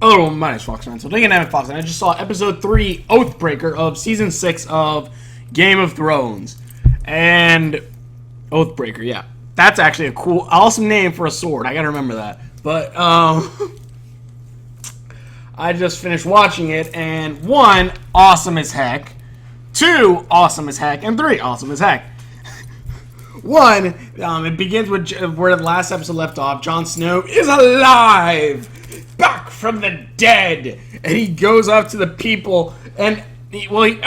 Oh, my name's Foxman. So, thinking of Fox, and I just saw episode 3, Oathbreaker, of season 6 of Game of Thrones. And Oathbreaker, yeah. That's actually a cool, awesome name for a sword. I gotta remember that. But, I just finished watching it, and 1, awesome as heck. 2, awesome as heck. And 3, awesome as heck. 1, it begins with where the last episode left off. Jon Snow is alive! Back from the dead! And he goes up to the people, and one,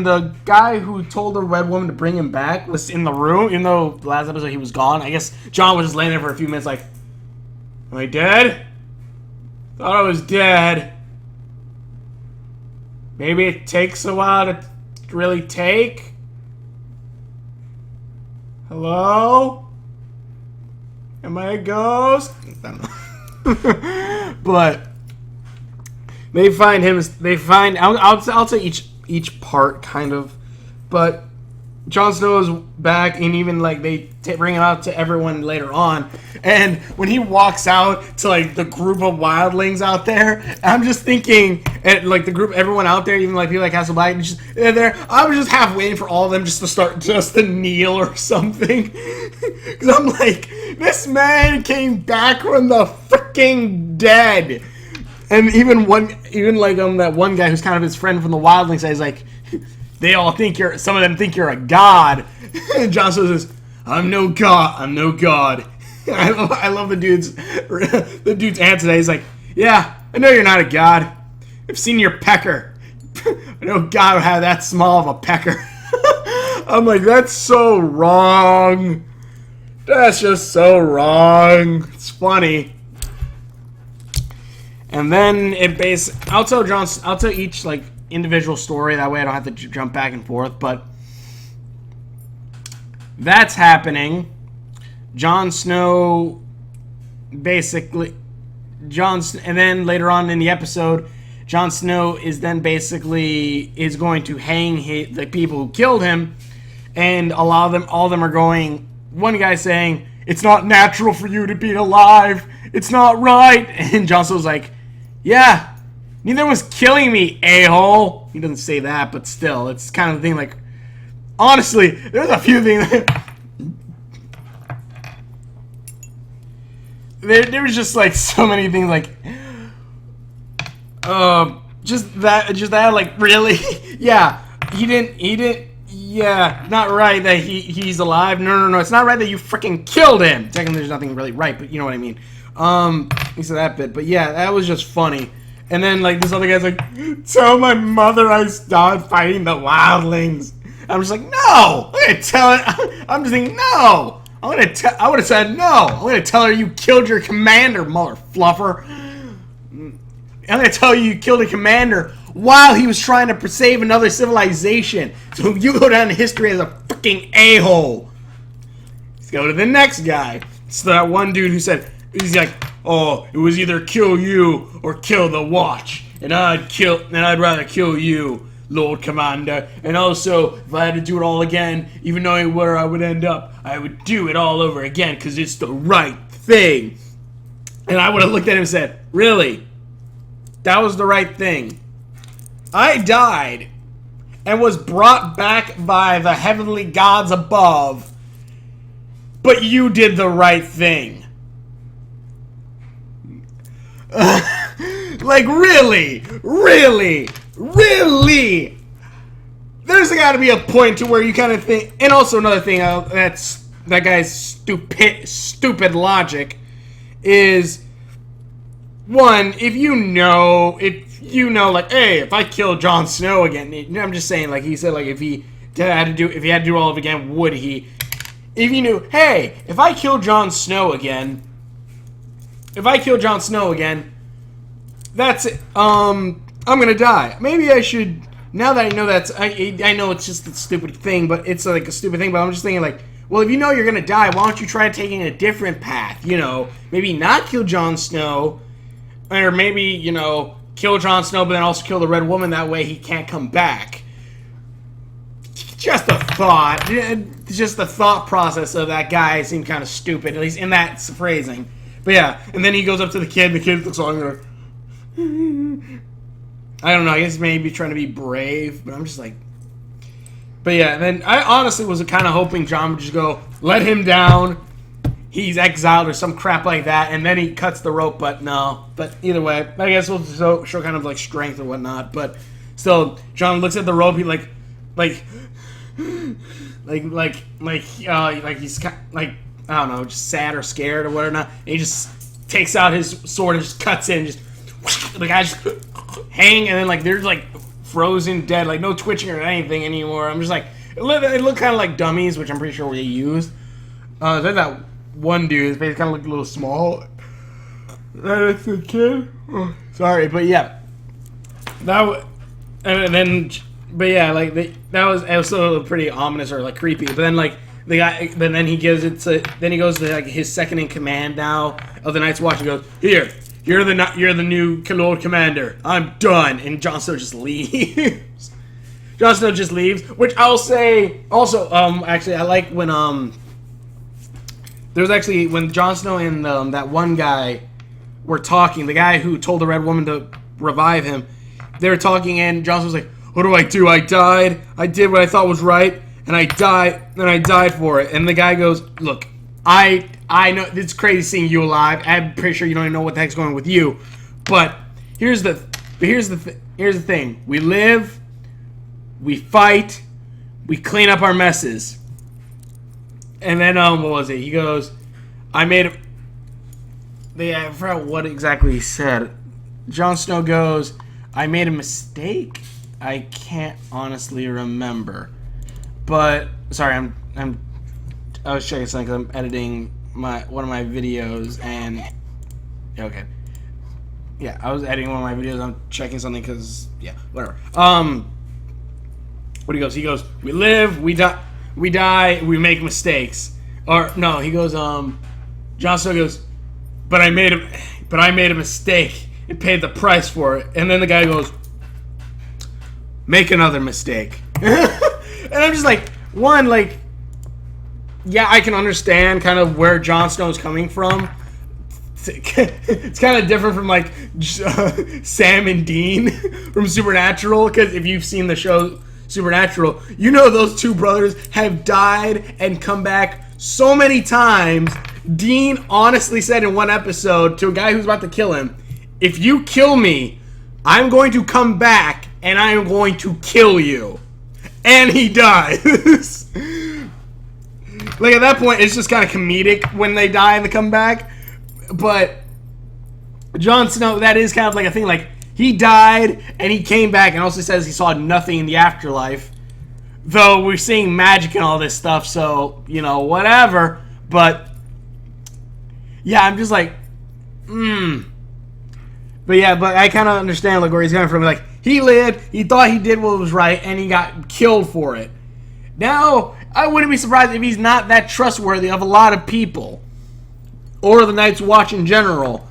the guy who told the red woman to bring him back was in the room, even though the last episode he was gone. I guess Jon was just laying there for a few minutes like, am I dead? Thought I was dead. Maybe it takes a while to really take? Hello? Am I a ghost? I don't know. But they find him. They find. I'll say each part kind of, but Jon Snow is back, and even like they bring it out to everyone later on. And when he walks out to like the group of wildlings out there, I'm just thinking, and like the group, everyone out there, even like people like Castle Black, they're there. I was just half waiting for all of them just to kneel or something, because I'm like, this man came back from the freaking dead. And even that one guy who's kind of his friend from the wildlings says like, they all think some of them think you're a god. And Jon Snow says, I'm no god. I'm no god. I love the dude's answer today. He's like, yeah, I know you're not a god. I've seen your pecker. I know God would have that small of a pecker. I'm like, that's so wrong. That's just so wrong. It's funny. And then I'll tell each like individual story, that way I don't have to jump back and forth, but that's happening. Jon Snow and then later on in the episode, Jon Snow is then is going to hang the people who killed him, and all of them are going, one guy saying, it's not natural for you to be alive, it's not right, and Jon Snow's like, yeah, neither was killing me, a-hole. He doesn't say that, but still, it's kind of the thing, like, honestly, there's a few things there was just, like, so many things, like, just that, like, really? Yeah, he didn't, yeah, not right that he's alive. No, it's not right that you freaking killed him. Technically, there's nothing really right, but you know what I mean. He said that bit, but yeah, that was just funny. And then, like, this other guy's like, tell my mother I stopped fighting the wildlings. I'm just like, no! I'm gonna tell it. I'm just thinking, no! I would have said no. I'm gonna tell her you killed your commander, mother fluffer. I'm gonna tell you killed a commander while he was trying to save another civilization. So you go down in history as a freaking a-hole. Let's go to the next guy. It's that one dude who said, he's like, oh, it was either kill you or kill the watch, and I'd rather kill you, Lord Commander. And also, if I had to do it all again, even knowing where I would end up, I would do it all over again because it's the right thing. And I would have looked at him and said, really? That was the right thing. I died and was brought back by the heavenly gods above, but you did the right thing. Like, really? There's got to be a point to where you kind of think, and also another thing, that guy's stupid logic is, one, if you know, like, hey, if I kill Jon Snow again, I'm just saying, like he said, like, if he had to do it all over again, would he? If you knew, hey, if I kill Jon Snow again, that's it. I'm gonna die. Maybe I should. Now that I know I know it's just a stupid thing, but it's like a stupid thing. But I'm just thinking, like, well, if you know you're gonna die, why don't you try taking a different path? You know, maybe not kill Jon Snow, or maybe kill Jon Snow, but then also kill the Red Woman. That way, he can't come back. Just a thought. Just the thought process of that guy seemed kind of stupid, at least in that phrasing. But yeah, and then he goes up to the kid, and the kid looks on and like, I don't know. I guess maybe trying to be brave, but I'm just like. But yeah, then I honestly was kind of hoping John would just go, let him down. He's exiled or some crap like that, and then he cuts the rope. But no. But either way, I guess we'll show kind of like strength or whatnot. But still, John looks at the rope. He like he's kind like I don't know, just sad or scared or whatever. And he just takes out his sword and just cuts in, just the guy just hang, and then like they're like frozen dead, like no twitching or anything anymore. I'm just like, it looked kind of like dummies, which I'm pretty sure we used. Then that one dude, his face kind of looked a little small. That's a kid. Oh, sorry, but yeah, that and then, but yeah, like that was also pretty ominous or like creepy. But then like the guy, then he gives it to, then he goes to like his second in command now of the Night's Watch and goes, here. You're the new Lord Commander. I'm done. And Jon Snow just leaves. Jon Snow just leaves, which I'll say also. Actually, I like when there was actually when Jon Snow and that one guy were talking. The guy who told the Red Woman to revive him. They were talking, and Jon Snow was like, "What do I do? I died. I did what I thought was right, and I died. And I died for it." And the guy goes, "Look, I know it's crazy seeing you alive. I'm pretty sure you don't even know what the heck's going on with you. But here's the thing. We live, we fight, we clean up our messes." And then what was it? He goes, I forgot what exactly he said. Jon Snow goes, "I made a mistake. I can't honestly remember." But sorry, I was checking something because I'm editing one of my videos, and okay, yeah, I was editing one of my videos. I'm checking something because whatever. What he goes, we live, we die, we make mistakes. Or no, he goes, Jon Snow goes, but I made a mistake and paid the price for it. And then the guy goes, make another mistake. And I'm just like, yeah, I can understand kind of where Jon Snow's coming from. It's kind of different from like Sam and Dean from Supernatural, because if you've seen the show Supernatural, you know those two brothers have died and come back so many times. Dean honestly said in one episode to a guy who's about to kill him, "If you kill me, I'm going to come back and I am going to kill you." And he dies. Like, at that point, it's just kind of comedic when they die and they come back. But Jon Snow, that is kind of like a thing. Like, he died and he came back and also says he saw nothing in the afterlife. Though we're seeing magic and all this stuff, so, you know, whatever. But, yeah, I'm just like, But yeah, but I kind of understand like where he's coming from. Like, he lived, he thought he did what was right, and he got killed for it. Now, I wouldn't be surprised if he's not that trustworthy of a lot of people. Or the Night's Watch in general.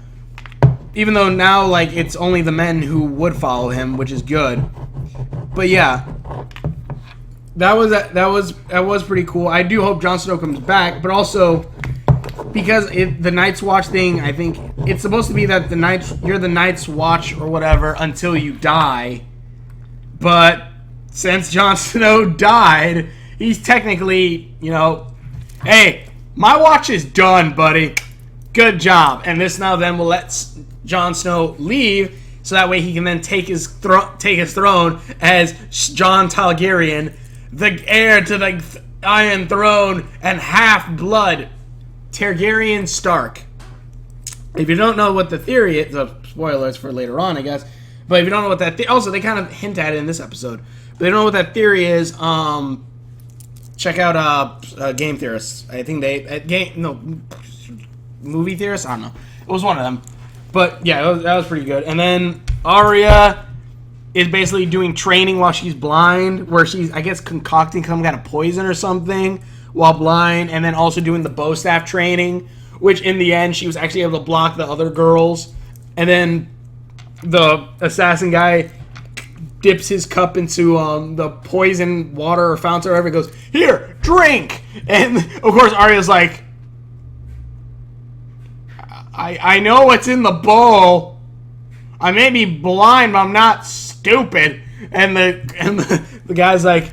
Even though now, like, it's only the men who would follow him, which is good. But yeah. That was pretty cool. I do hope Jon Snow comes back, but also because the Night's Watch thing, I think it's supposed to be that you're the Night's Watch or whatever until you die. But since Jon Snow died, he's technically, you know, hey, my watch is done, buddy. Good job. And this now then will let Jon Snow leave, so that way he can then take his throne as Jon Targaryen, the heir to the Iron Throne and half-blood Targaryen Stark. If you don't know what the theory is, spoilers for later on, I guess. But if you don't know what that also they kind of hint at it in this episode. But if you don't know what that theory is, check out Game Theorists. I think movie theorists. I don't know. It was one of them. But yeah, that was pretty good. And then Arya is basically doing training while she's blind, where she's, I guess, concocting some kind of poison or something while blind, and then also doing the bow staff training, which in the end she was actually able to block the other girls. And then the assassin guy dips his cup into the poison water or fountain or whatever. He goes, "Here, drink!" And of course Arya's like, I know what's in the bowl. I may be blind, but I'm not stupid. And the guy's like,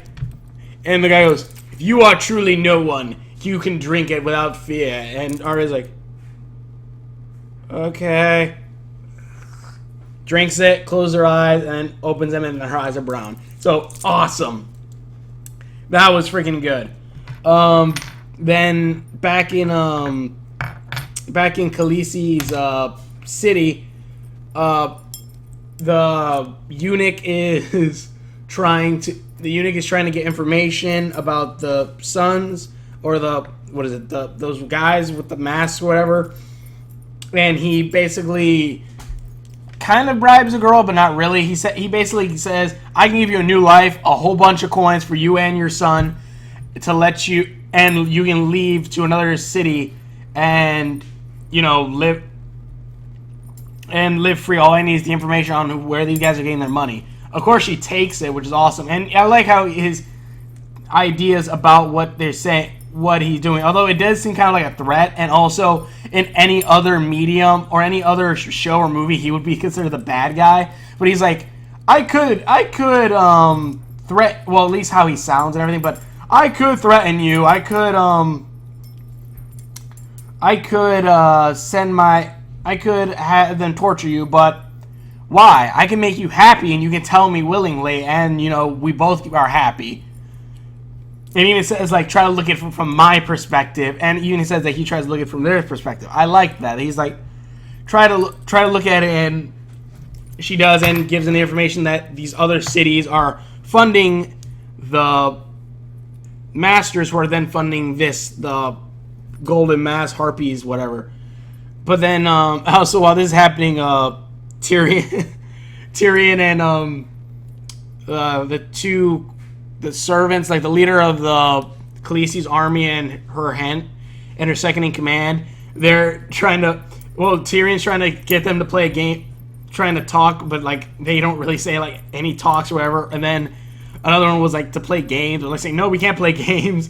and the guy goes, if you are truly no one, you can drink it without fear. And Arya's like, okay. Drinks it, closes her eyes, and opens them, and her eyes are brown. So, awesome. That was freaking good. Then, back in Khaleesi's, city, the eunuch is trying to get information about the sons, or those guys with the masks or whatever. And he basically kind of bribes a girl, but not really. He basically says, I can give you a new life, a whole bunch of coins for you and your son to let you, and you can leave to another city and, live free. All I need is the information on where these guys are getting their money. Of course, she takes it, which is awesome. And I like how his ideas about what they're saying, what he's doing, although it does seem kind of like a threat. And also, in any other medium or any other show or movie, he would be considered the bad guy. But he's like, I could threat. Well, at least how he sounds and everything. But I could threaten you. I could have them torture you. But why? I can make you happy, and you can tell me willingly, and we both are happy. And even says, like, try to look at it from my perspective. And even he says that he tries to look at it from their perspective. I like that. He's like, try to look at it, and she does, and gives them the information that these other cities are funding the masters, who are then funding the golden mass harpies, whatever. But then, also, while this is happening, Tyrion and the servants, like the leader of the Khaleesi's army and her second in command, Tyrion's trying to get them to play a game, trying to talk, but like they don't really say like any talks or whatever. And then another one was like to play games, but like saying, no, we can't play games.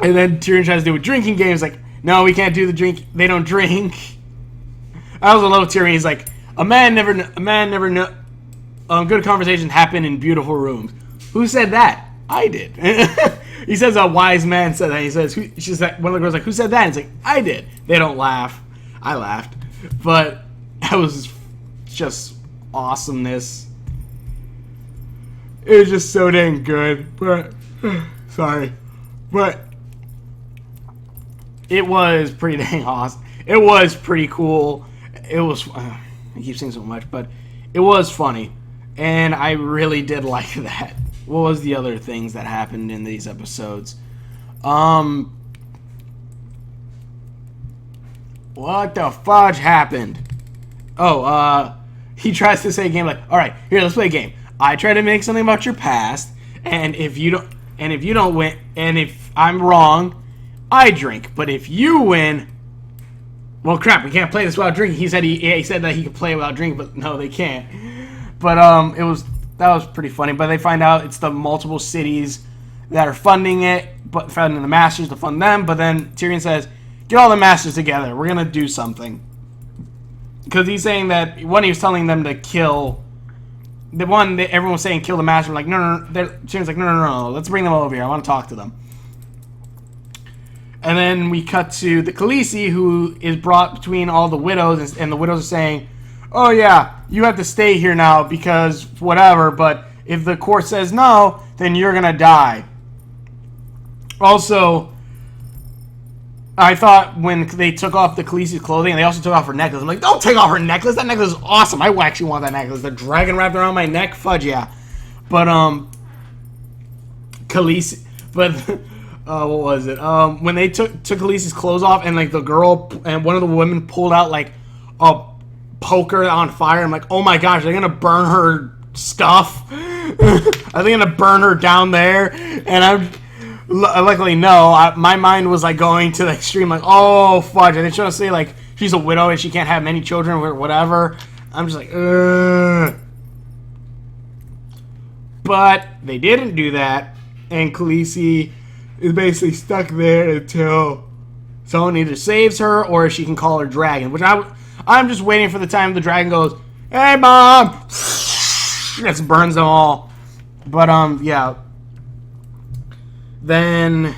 And then Tyrion tries to do a drinking game. It's like, no, we can't do the drink. They don't drink. I also love Tyrion. He's like, a man never know. Good conversations happen in beautiful rooms. Who said that? I did. He says a wise man said that. He says, she's like, one of the girls like, who said that? And it's like, I did. They don't laugh. I laughed. But that was just awesomeness. It was just so dang good. But, sorry. But it was pretty dang awesome. It was pretty cool. It was, I keep saying so much, but it was funny. And I really did like that. What was the other things that happened in these episodes? What the fudge happened? Oh, he tries to say a game like, all right, here, let's play a game. I try to make something about your past, and if you don't win, and if I'm wrong, I drink. But if you win, well, crap, we can't play this without drinking. He said that he could play without drinking, but no, they can't. But that was pretty funny. But they find out it's the multiple cities that are funding it, but funding the masters to fund them. But then Tyrion says, get all the masters together. We're going to do something. Because he's saying that, he was telling them to kill, the one that everyone was saying kill the master. Like, no. Tyrion's like, no, let's bring them over here. I want to talk to them. And then we cut to the Khaleesi, who is brought between all the widows, and the widows are saying, oh yeah, you have to stay here now because whatever, but if the court says no, then you're going to die. Also, I thought when they took off the Khaleesi's clothing, and they also took off her necklace, I'm like, don't take off her necklace, that necklace is awesome, I actually want that necklace, the dragon wrapped around my neck, fudge yeah. But, Khaleesi, but, what was it, when they took Khaleesi's clothes off, and like the girl, and one of the women pulled out like a poker on fire. I'm like, oh my gosh, they're gonna burn her stuff. Are they gonna burn her down there? And I'm luckily no. My mind was like going to the extreme, like, oh fudge. And they're trying to say like she's a widow and she can't have many children or whatever. I'm just like, ugh. But they didn't do that, and Khaleesi is basically stuck there until someone either saves her or she can call her dragon, which I'm just waiting for the time the dragon goes, hey, Mom! Just burns them all. But, yeah. Then...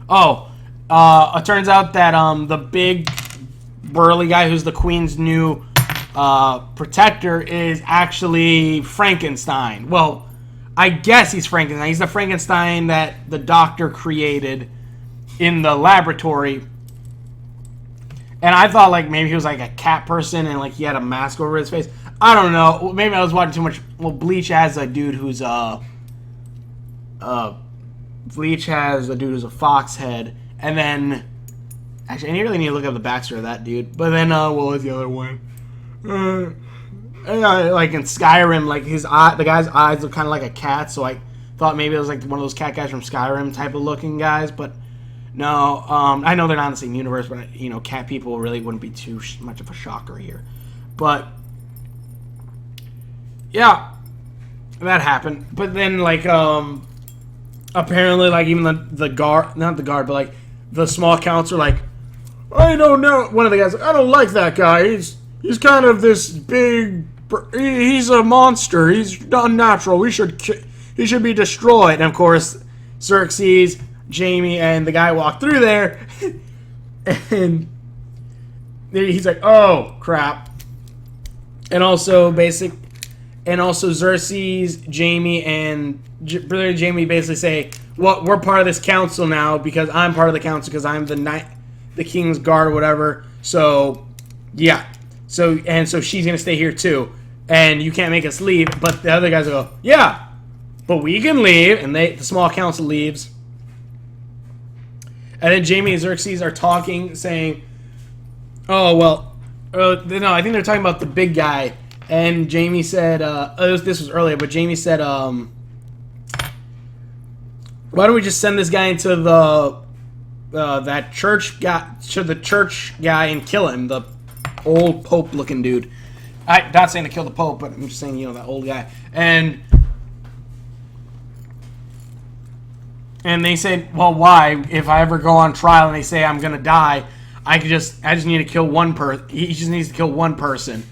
Oh, it turns out that, the big burly guy who's the Queen's new, protector is actually Frankenstein. Well, I guess he's Frankenstein. He's the Frankenstein that the doctor created in the laboratory. And I thought, like, maybe he was, like, a cat person and, like, he had a mask over his face. I don't know. Maybe I was watching too much. Well, Bleach has a dude who's, Bleach has a dude who's a fox head. And then... Actually, I really need to look up the backstory of that dude. But then, what was the other one? Like, in Skyrim, like, the guy's eyes look kind of like a cat. So I thought maybe it was, like, one of those cat guys from Skyrim type of looking guys. But... No, I know they're not in the same universe, but, you know, cat people really wouldn't be too much of a shocker here. But, yeah, that happened. But then, like, apparently, like, even the guard, not the guard, but, like, the small counts are like, I don't know, one of the guys, like, I don't like that guy, he's kind of this big, he's a monster, he's unnatural, he should be destroyed. And, of course, Xerxes... Jamie and the guy walked through there, and he's like, "Oh crap!" And also, Xerxes, Jamie, and brother Jamie basically say, "Well, we're part of this council now because I'm part of the council because I'm the king's guard or whatever." So, yeah. So she's gonna stay here too, and you can't make us leave. But the other guys go, "Yeah, but we can leave," and the small council leaves. And then Jamie and Xerxes are talking, saying, oh, well, no, I think they're talking about the big guy. And Jamie said, this was earlier, but Jamie said, why don't we just send this guy into that church guy, to the church guy and kill him, the old Pope-looking dude. I'm not saying to kill the Pope, but I'm just saying, you know, that old guy. And they said, well, why? If I ever go on trial and they say I'm gonna die, I just need to kill one person. He just needs to kill one person,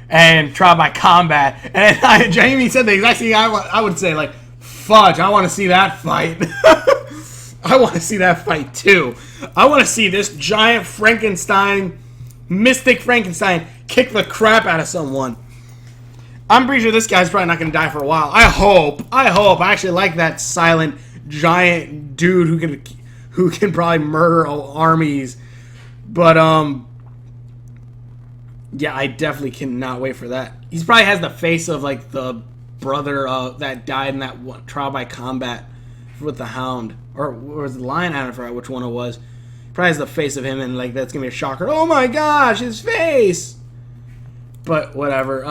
and trial by combat. And Jamie said the exact thing I would say, like, fudge. I want to see that fight. I want to see that fight too. I want to see this giant Frankenstein, mystic Frankenstein, kick the crap out of someone. I'm pretty sure this guy's probably not gonna die for a while. I hope. I actually like that silent giant dude who can probably murder armies. But yeah, I definitely cannot wait for that. He probably has the face of like the brother that died in that trial by combat with the Hound, or was the Lion? I don't forget which one it was. Probably has the face of him, and like that's gonna be a shocker. Oh my gosh, his face! But whatever.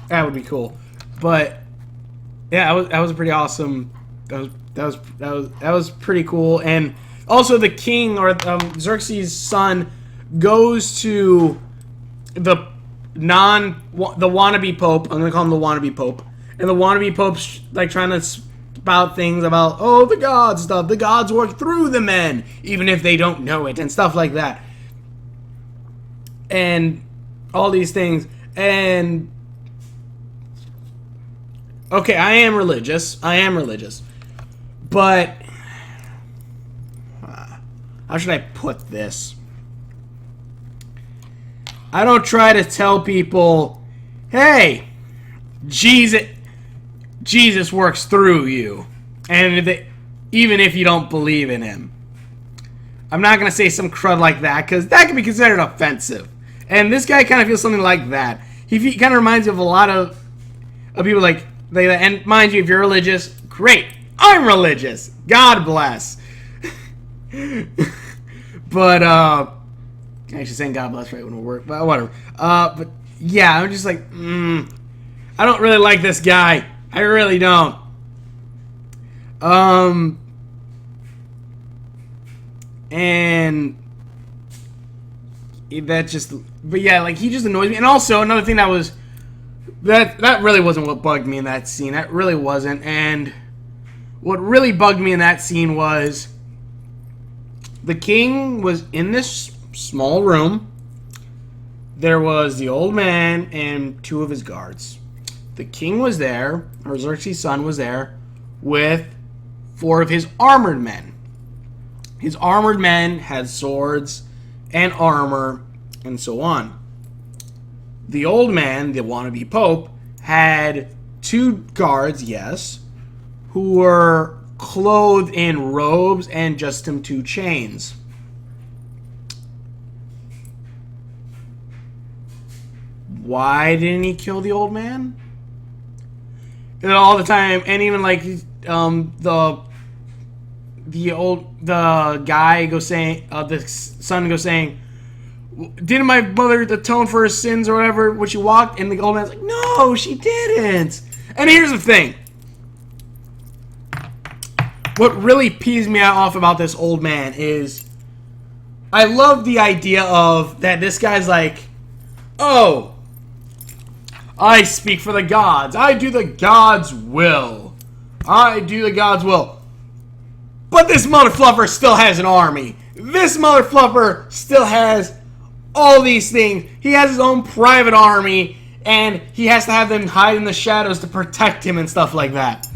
That would be cool. But yeah, that was pretty awesome. That was pretty cool. And also the king, or Xerxes' son, goes to the wannabe pope. I'm gonna call him the wannabe pope. And the wannabe pope's like trying to spout things about, oh, the gods stuff. The gods work through the men, even if they don't know it, and stuff like that. And all these things. And okay, I am religious. But how should I put this? I don't try to tell people, hey, Jesus works through you, and even if you don't believe in him. I'm not going to say some crud like that, because that can be considered offensive. And this guy kind of feels something like that. He kind of reminds me of a lot of people like that. And mind you, if you're religious, great. I'm religious. God bless. But, actually saying God bless right wouldn't work, but whatever. But, yeah, I'm just like, I don't really like this guy. I really don't. And that just, but yeah, like, he just annoys me. And also, another thing that really wasn't what bugged me in that scene. That really wasn't. And what really bugged me in that scene was the king was in this small room there was the old man and 2 of his guards. The king was there, or Xerxes' son was there, with 4 of his armored men. His armored men had swords and armor and so on. The old man, the wannabe pope, had 2 guards, yes, who were clothed in robes and just some 2 chains. Why didn't he kill the old man? And all the time, and even like the guy goes saying, the son goes saying, didn't my mother atone for her sins or whatever when she walked? And the old man's like, no, she didn't. And here's the thing. What really pees me off about this old man is I love the idea of that this guy's like, oh, I speak for the gods. I do the gods' will. I do the gods' will. But this mother fluffer still has an army. This mother fluffer still has all these things. He has his own private army, and he has to have them hide in the shadows to protect him and stuff like that.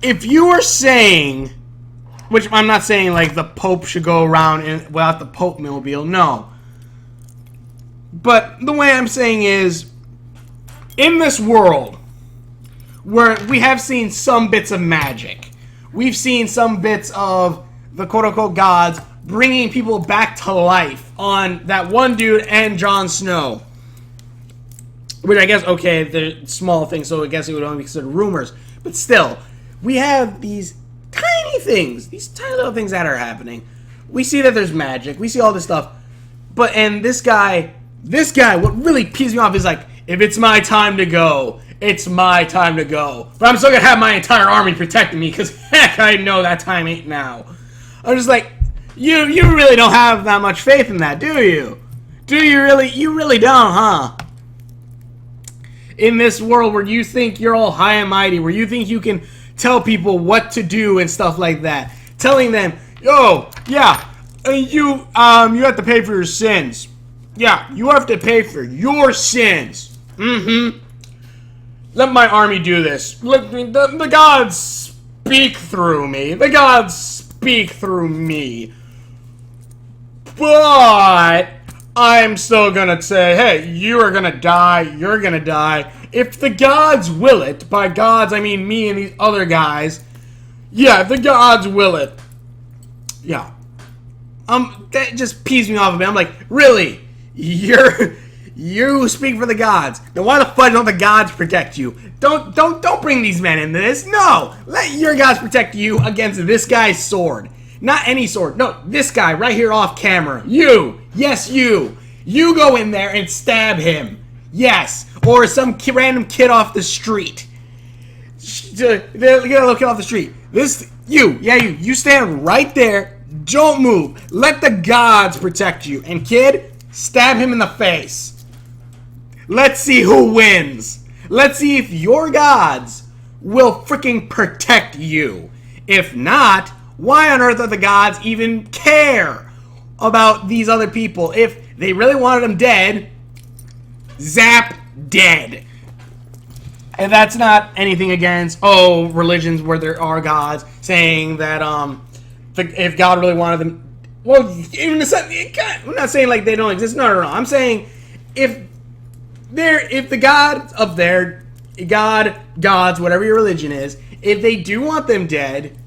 If you were saying, which I'm not saying like the Pope should go around without the Pope mobile, no. But the way I'm saying is, in this world, where we have seen some bits of magic, we've seen some bits of the quote-unquote gods bringing people back to life on that one dude and Jon Snow. Which I guess, okay, they're small things, so I guess it would only be considered rumors. But still, we have these tiny things, these tiny little things that are happening. We see that there's magic, we see all this stuff. And this guy, what really pees me off is like, if it's my time to go, it's my time to go. But I'm still gonna have my entire army protecting me, because heck, I know that time ain't now. I'm just like, you really don't have that much faith in that, do you? Do you really? You really don't, huh? In this world where you think you're all high and mighty, where you think you can tell people what to do and stuff like that. Telling them, yo, yeah, you have to pay for your sins. Yeah, you have to pay for your sins. Mm-hmm. Let my army do this. Let the gods speak through me. The gods speak through me. But I'm still gonna say, hey, you are gonna die. You're gonna die. If the gods will it, by gods I mean me and these other guys. Yeah, if the gods will it. Yeah. That just pees me off a bit. I'm like, really? You speak for the gods. Then why the fuck don't the gods protect you? Don't bring these men into this. No, let your gods protect you against this guy's sword. Not any sword. No, this guy right here off camera. You. Yes, you. You go in there and stab him. Yes. Or some random kid off the street. Get a little kid off the street. You stand right there. Don't move. Let the gods protect you. And kid, stab him in the face. Let's see who wins. Let's see if your gods will freaking protect you. If not, why on earth are the gods even care about these other people? If they really wanted them dead, zap, dead. And that's not anything against, religions where there are gods saying that, if God really wanted them, well, even I'm not saying like they don't exist. No. I'm saying if the gods of their gods, whatever your religion is, if they do want them dead,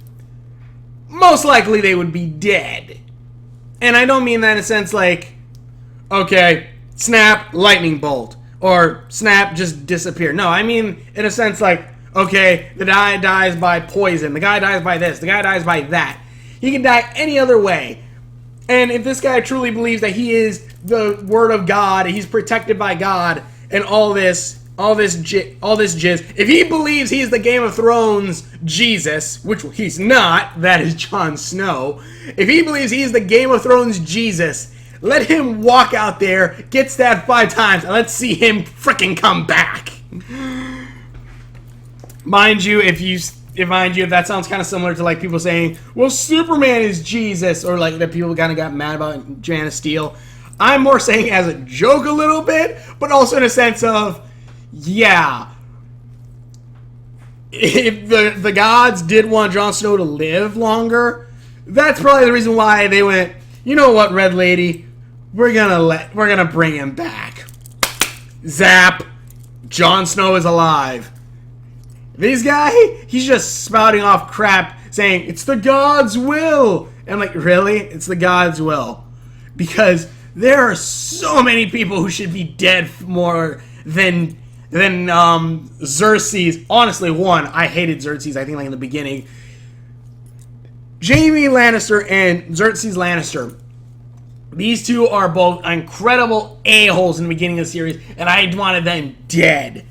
most likely they would be dead. And I don't mean that in a sense like, okay, snap, lightning bolt, or snap, just disappear. No, I mean in a sense like, okay, the guy dies by poison, the guy dies by this, the guy dies by that. He can die any other way. And if this guy truly believes that he is the word of God, he's protected by God, and all this jizz, if he believes he's the Game of Thrones Jesus, which he's not, that is Jon Snow. If he believes he's the Game of Thrones Jesus, let him walk out there, get stabbed 5 times, and let's see him freaking come back. Mind you, if that sounds kind of similar to like people saying, well, Superman is Jesus, or like that people kind of got mad about Man of Steel. I'm more saying as a joke a little bit, but also in a sense of, yeah, if the gods did want Jon Snow to live longer, that's probably the reason why they went, you know what, Red Lady, we're gonna bring him back. Zap, Jon Snow is alive. This guy, he's just spouting off crap saying, it's the God's will. And I'm like, really? It's the God's will. Because there are so many people who should be dead more than Xerxes. Honestly, one, I hated Xerxes, I think, like in the beginning. Jaime Lannister and Xerxes Lannister. These two are both incredible a-holes in the beginning of the series, and I wanted them dead.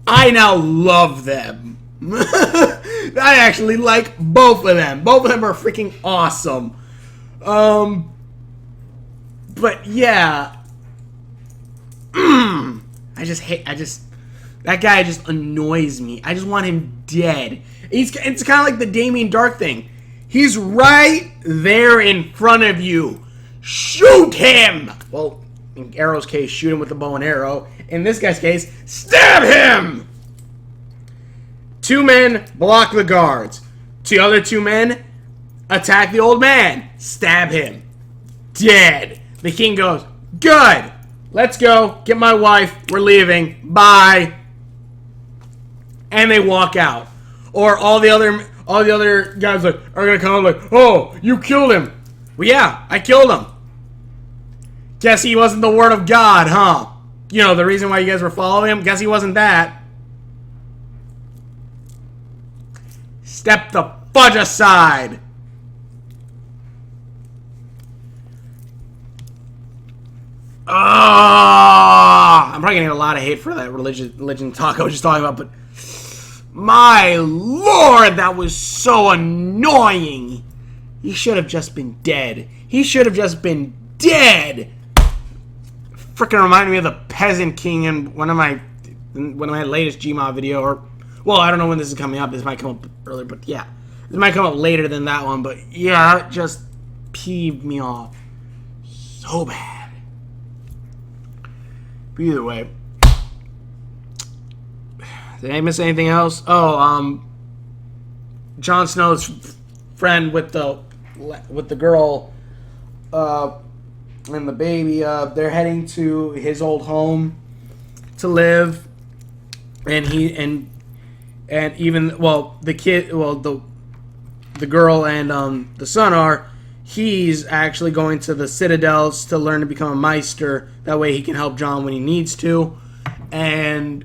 I now love them. I actually like both of them. Both of them are freaking awesome. But yeah. That guy just annoys me. I just want him dead. It's kind of like the Damien Dark thing. He's right there in front of you. Shoot him! Well, in Arrow's case, shoot him with the bow and arrow. In this guy's case, stab him! 2 men block the guards. The other 2 men attack the old man. Stab him. Dead. The king goes, good. Let's go. Get my wife. We're leaving. Bye. And they walk out. Or all the other guys are gonna come up like, oh, you killed him. Well, yeah, I killed him. Guess he wasn't the word of God, huh? You know, the reason why you guys were following him? Guess he wasn't that. Step the fudge aside. I'm probably gonna get a lot of hate for that religion talk I was just talking about, but my lord, that was so annoying. He should have just been dead. He should have just been dead. Freaking reminded me of the Peasant King in one of my latest Gmod video, or well, I don't know when this is coming up. This might come up earlier, but yeah, this might come up later than that one. But yeah, it just peeved me off so bad. But either way, did I miss anything else? Oh, Jon Snow's friend with the girl and the baby, they're heading to his old home to live, and even, well, the kid, well, the girl and the son are. He's actually going to the Citadels to learn to become a Meister. That way he can help Jon when he needs to. And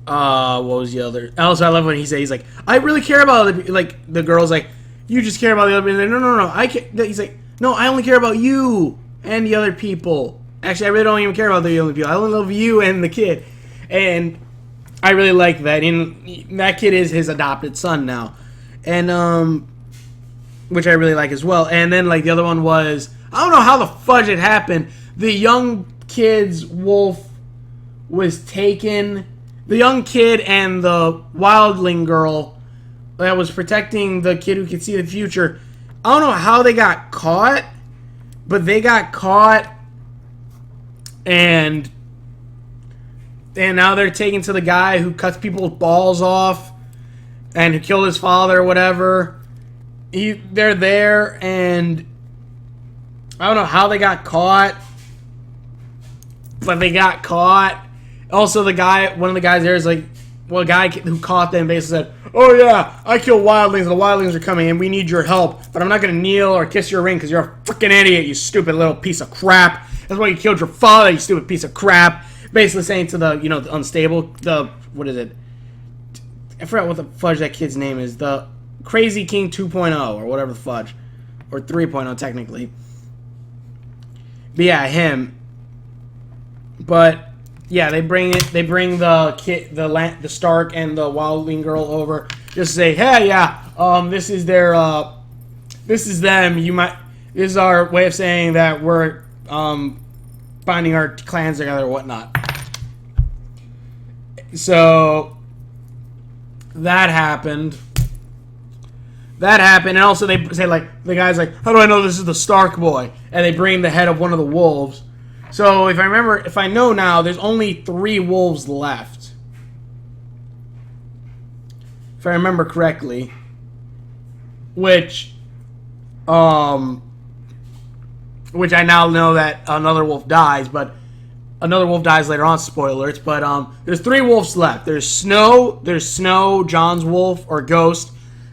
what was the other? Also, I love when he's like, I really care about other people. Like, the girl's like, you just care about the other people. No, I can't. He's like, no, I only care about you and the other people. Actually, I really don't even care about the other people. I only love you and the kid. And I really like that. And that kid is his adopted son now. And, which I really like as well. And then, like, the other one was, I don't know how the fudge it happened. The young kid's wolf was taken. The young kid and the wildling girl that was protecting the kid who could see the future. I don't know how they got caught, but they got caught, and now they're taken to the guy who cuts people's balls off and who killed his father or whatever. They're there, and I don't know how they got caught, but they got caught. Also, one of the guys there is like, well, a guy who caught them basically said, oh yeah, I kill wildlings, and the wildlings are coming, and we need your help, but I'm not going to kneel or kiss your ring because you're a freaking idiot, you stupid little piece of crap. That's why you killed your father, you stupid piece of crap. Basically saying to the, the unstable, what is it? I forgot what the fudge that kid's name is. The Crazy King 2.0 or whatever the fudge. Or 3.0 technically. But yeah, him. But yeah, they bring the kid, the Stark and the wildling girl over just to say, hey, yeah, this is their this is them. This is our way of saying that we're binding our clans together or whatnot. So that happened. that happened, and also they say like the guy's like, how do I know this is the Stark boy? And they bring the head of one of the wolves. So if I know now, there's only 3 wolves left, if I remember correctly. Which I now know that another wolf dies, but another wolf dies later on. Spoilers. But there's 3 wolves left. There's Snow, John's wolf or ghost.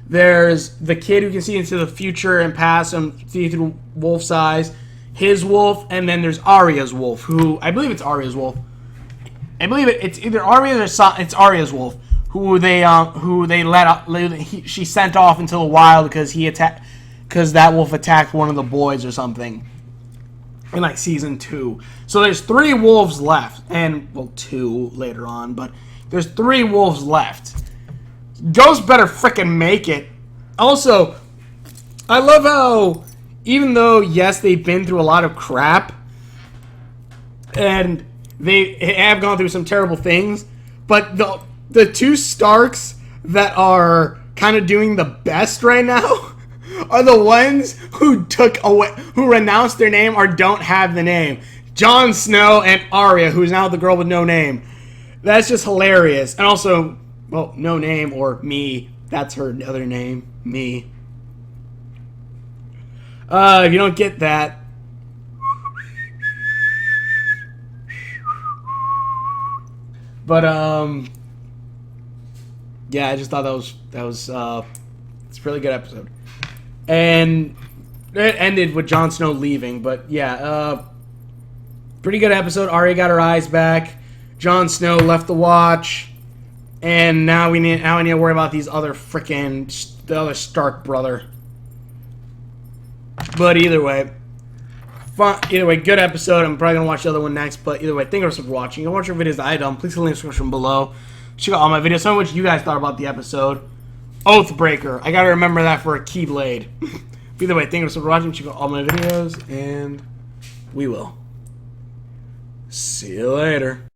There's the kid who can see into the future and past and see through wolf's eyes, his wolf, and then there's Arya's wolf, who I believe it's Arya's wolf. I believe it's either Arya's or it's Arya's wolf, who they she sent off into the wild because that wolf attacked one of the boys or something in like season 2. So there's 3 wolves left, and well 2 later on, but there's 3 wolves left. Ghost better frickin' make it. Also, I love how, even though, yes, they've been through a lot of crap, and they have gone through some terrible things, but the 2 Starks that are kind of doing the best right now are the ones who renounced their name or don't have the name. Jon Snow and Arya, who's now the girl with no name. That's just hilarious. And also, well, no name or me. That's her other name. Me. If you don't get that. But, yeah, I just thought that was it's a really good episode. And it ended with Jon Snow leaving, but yeah, pretty good episode. Arya got her eyes back. Jon Snow left the watch. And now we need to worry about the other Stark brother. But either way, good episode. I'm probably gonna watch the other one next. But either way, thank you for watching. Go watch your videos that I done. Please click the link in the description below. Check out all my videos. Tell me what you guys thought about the episode. Oathbreaker. I gotta remember that for a Keyblade. Either way, thank you for watching. Check out all my videos, and we will see you later.